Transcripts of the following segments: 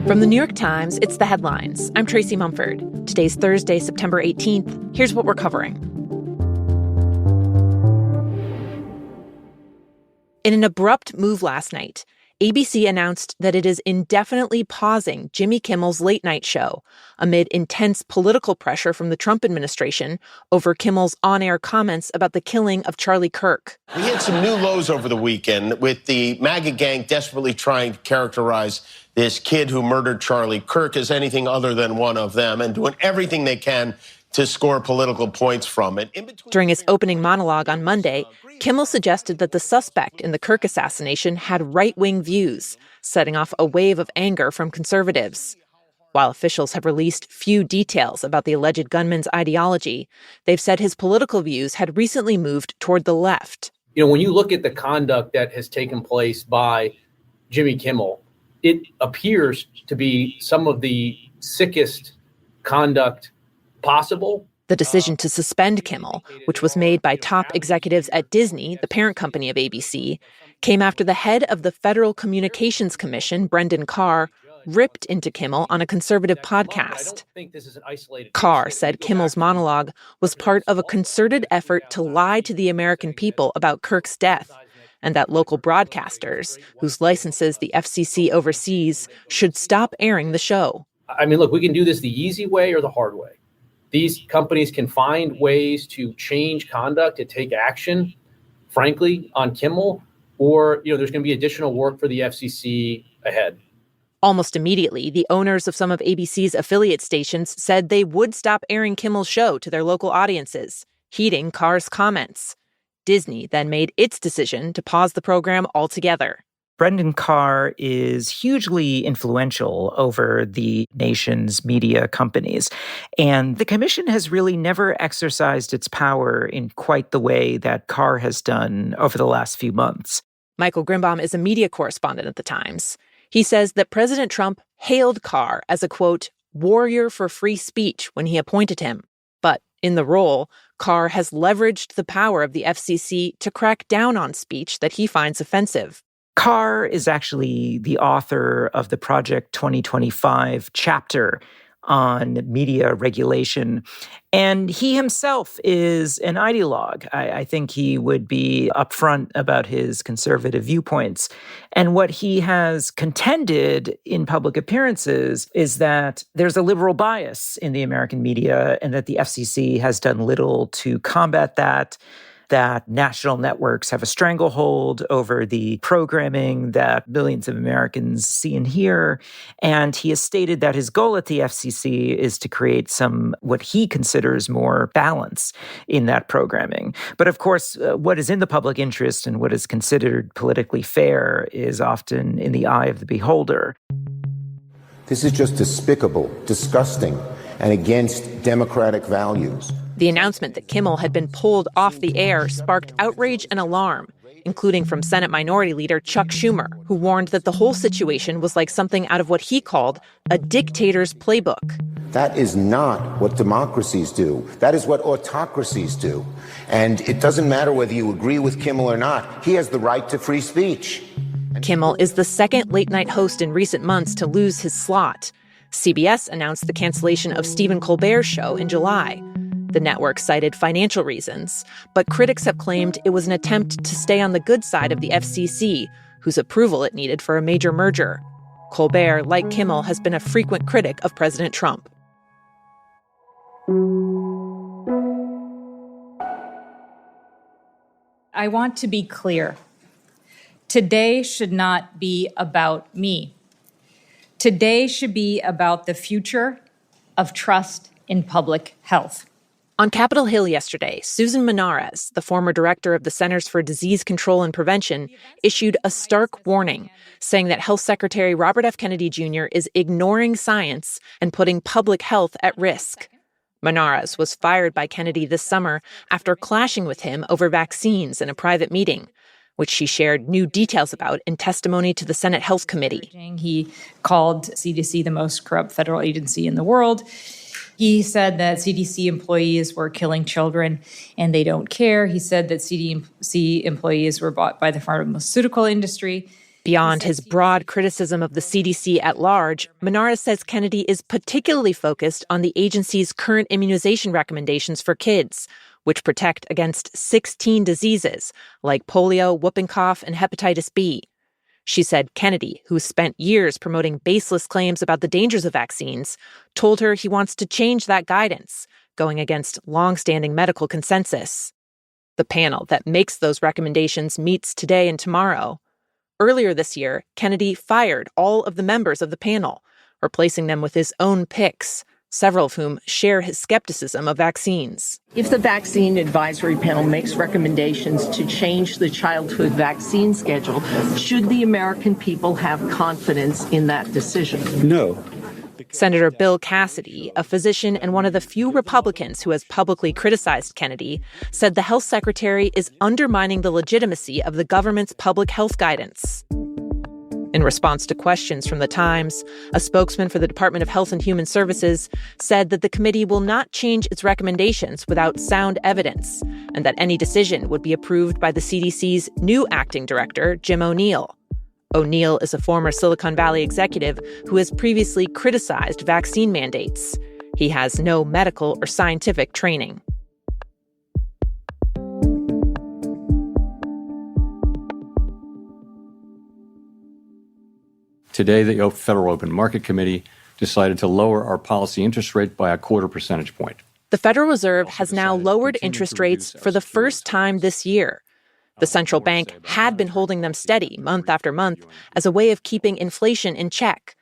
From the New York Times, it's The Headlines. I'm Tracy Mumford. Today's Thursday, September 18th. Here's what we're covering. In an abrupt move last night, ABC announced that it is indefinitely pausing Jimmy Kimmel's late-night show amid intense political pressure from the Trump administration over Kimmel's on-air comments about the killing of Charlie Kirk. We had some new lows over the weekend with the MAGA gang desperately trying to characterize this kid who murdered Charlie Kirk as anything other than one of them and doing everything they can to score political points from it. During his opening monologue on Monday, Kimmel suggested that the suspect in the Kirk assassination had right-wing views, setting off a wave of anger from conservatives. While officials have released few details about the alleged gunman's ideology, they've said his political views had recently moved toward the left. You know, when you look at the conduct that has taken place by Jimmy Kimmel, it appears to be some of the sickest conduct possible. The decision to suspend Kimmel, which was made by top executives at Disney, the parent company of ABC, came after the head of the Federal Communications Commission, Brendan Carr, ripped into Kimmel on a conservative podcast. Carr said Kimmel's monologue was part of a concerted effort to lie to the American people about Kirk's death, and that local broadcasters, whose licenses the FCC oversees, should stop airing the show. I mean, look, we can do this the easy way or the hard way. These companies can find ways to change conduct, to take action, frankly, on Kimmel, or, there's going to be additional work for the FCC ahead. Almost immediately, the owners of some of ABC's affiliate stations said they would stop airing Kimmel's show to their local audiences, heeding Carr's comments. Disney then made its decision to pause the program altogether. Brendan Carr is hugely influential over the nation's media companies, and the commission has really never exercised its power in quite the way that Carr has done over the last few months. Michael Grimbaum is a media correspondent at the Times. He says that President Trump hailed Carr as a, quote, warrior for free speech when he appointed him. But in the role, Carr has leveraged the power of the FCC to crack down on speech that he finds offensive. Carr is actually the author of the Project 2025 chapter on media regulation, and he himself is an ideologue. I think he would be upfront about his conservative viewpoints. And what he has contended in public appearances is that there's a liberal bias in the American media and that the FCC has done little to combat that national networks have a stranglehold over the programming that millions of Americans see and hear. And he has stated that his goal at the FCC is to create what he considers more balance in that programming. But of course, what is in the public interest and what is considered politically fair is often in the eye of the beholder. This is just despicable, disgusting, and against democratic values. The announcement that Kimmel had been pulled off the air sparked outrage and alarm, including from Senate Minority Leader Chuck Schumer, who warned that the whole situation was like something out of what he called a dictator's playbook. That is not what democracies do. That is what autocracies do. And it doesn't matter whether you agree with Kimmel or not. He has the right to free speech. Kimmel is the second late-night host in recent months to lose his slot. CBS announced the cancellation of Stephen Colbert's show in July. The network cited financial reasons, but critics have claimed it was an attempt to stay on the good side of the FCC, whose approval it needed for a major merger. Colbert, like Kimmel, has been a frequent critic of President Trump. I want to be clear. Today should not be about me. Today should be about the future of trust in public health. On Capitol Hill yesterday, Susan Menares, the former director of the Centers for Disease Control and Prevention, issued a stark warning, saying that Health Secretary Robert F. Kennedy Jr. is ignoring science and putting public health at risk. Menares was fired by Kennedy this summer after clashing with him over vaccines in a private meeting, which she shared new details about in testimony to the Senate Health Committee. He called C.D.C. the most corrupt federal agency in the world. He said that C.D.C. employees were killing children and they don't care. He said that C.D.C. employees were bought by the pharmaceutical industry. Beyond his broad criticism of the CDC at large, Menara says Kennedy is particularly focused on the agency's current immunization recommendations for kids, which protect against 16 diseases like polio, whooping cough, and hepatitis B. She said Kennedy, who spent years promoting baseless claims about the dangers of vaccines, told her he wants to change that guidance, going against longstanding medical consensus. The panel that makes those recommendations meets today and tomorrow. Earlier this year, Kennedy fired all of the members of the panel, replacing them with his own picks, several of whom share his skepticism of vaccines. If the vaccine advisory panel makes recommendations to change the childhood vaccine schedule, should the American people have confidence in that decision? No. Senator Bill Cassidy, a physician and one of the few Republicans who has publicly criticized Kennedy, said the health secretary is undermining the legitimacy of the government's public health guidance. In response to questions from The Times, a spokesman for the Department of Health and Human Services said that the committee will not change its recommendations without sound evidence, and that any decision would be approved by the CDC's new acting director, Jim O'Neill. O'Neill is a former Silicon Valley executive who has previously criticized vaccine mandates. He has no medical or scientific training. Today, the Federal Open Market Committee decided to lower our policy interest rate by a 0.25 percentage point. The Federal Reserve has now lowered interest rates for the first time this year. The central bank had been holding them steady month after month as a way of keeping inflation in check.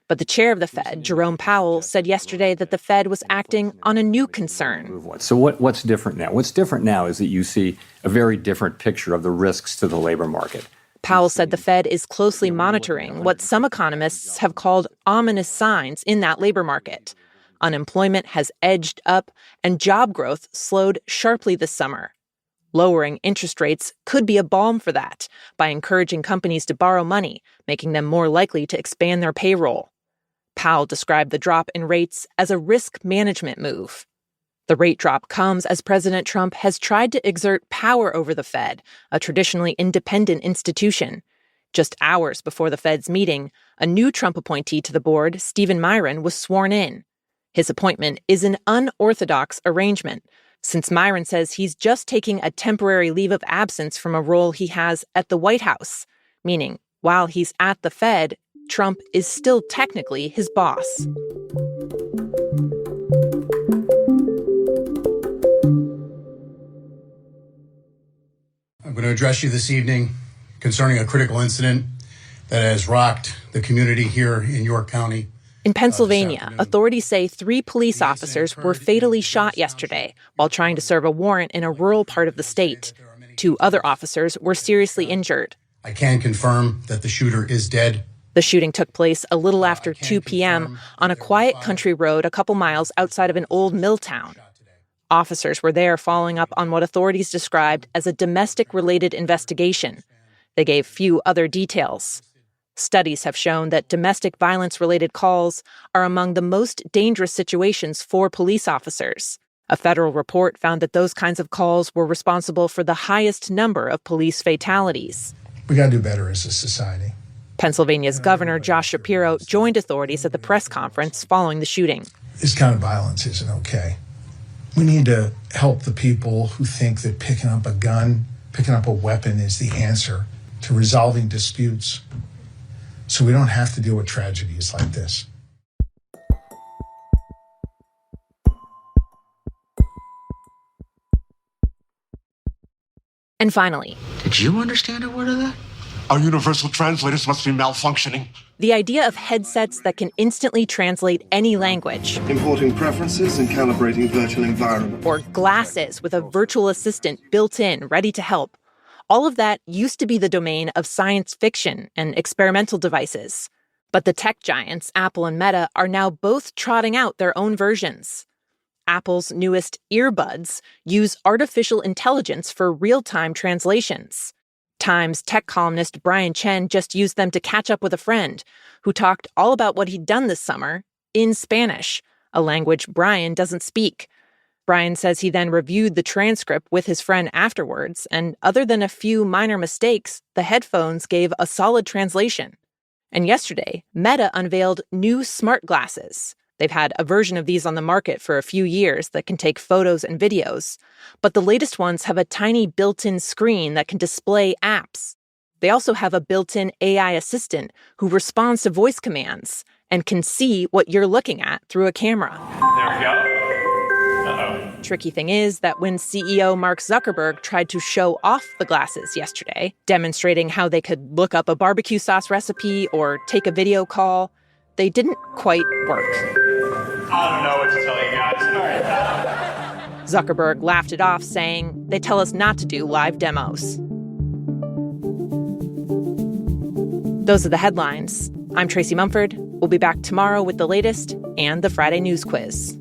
But the chair of the Fed, Jerome Powell, said yesterday that the Fed was acting on a new concern. So what's different now? What's different now is that you see a very different picture of the risks to the labor market. Powell said the Fed is closely monitoring what some economists have called ominous signs in that labor market. Unemployment has edged up, and job growth slowed sharply this summer. Lowering interest rates could be a balm for that by encouraging companies to borrow money, making them more likely to expand their payroll. Powell described the drop in rates as a risk management move. The rate drop comes as President Trump has tried to exert power over the Fed, a traditionally independent institution. Just hours before the Fed's meeting, a new Trump appointee to the board, Stephen Miron, was sworn in. His appointment is an unorthodox arrangement, since Miron says he's just taking a temporary leave of absence from a role he has at the White House, meaning while he's at the Fed, Trump is still technically his boss. I'm going to address you this evening concerning a critical incident that has rocked the community here in York County. In Pennsylvania, authorities say 3 police officers were fatally shot yesterday while trying to serve a warrant in a rural part of the state. 2 other officers were seriously injured. I can confirm that the shooter is dead. The shooting took place a little after 2 p.m. on a quiet country road a couple miles outside of an old mill town. Officers were there following up on what authorities described as a domestic-related investigation. They gave few other details. Studies have shown that domestic violence-related calls are among the most dangerous situations for police officers. A federal report found that those kinds of calls were responsible for the highest number of police fatalities. We got to do better as a society. Pennsylvania's Governor Josh Shapiro joined authorities at the press conference following the shooting. This kind of violence isn't okay. We need to help the people who think that picking up a gun, picking up a weapon is the answer to resolving disputes, so we don't have to deal with tragedies like this. And finally, did you understand a word of that? Our universal translators must be malfunctioning. The idea of headsets that can instantly translate any language. Importing preferences and calibrating virtual environment. Or glasses with a virtual assistant built in, ready to help. All of that used to be the domain of science fiction and experimental devices. But the tech giants, Apple and Meta, are now both trotting out their own versions. Apple's newest earbuds use artificial intelligence for real-time translations. Times tech columnist Brian Chen just used them to catch up with a friend who talked all about what he'd done this summer in Spanish, a language Brian doesn't speak. Brian says he then reviewed the transcript with his friend afterwards, and other than a few minor mistakes, the headphones gave a solid translation. And yesterday, Meta unveiled new smart glasses. They've had a version of these on the market for a few years that can take photos and videos, but the latest ones have a tiny built-in screen that can display apps. They also have a built-in AI assistant who responds to voice commands and can see what you're looking at through a camera. There we go. Tricky thing is that when CEO Mark Zuckerberg tried to show off the glasses yesterday, demonstrating how they could look up a barbecue sauce recipe or take a video call, they didn't quite work. I don't know what to tell you guys. Zuckerberg laughed it off, saying, "They tell us not to do live demos." Those are the headlines. I'm Tracy Mumford. We'll be back tomorrow with the latest and the Friday News Quiz.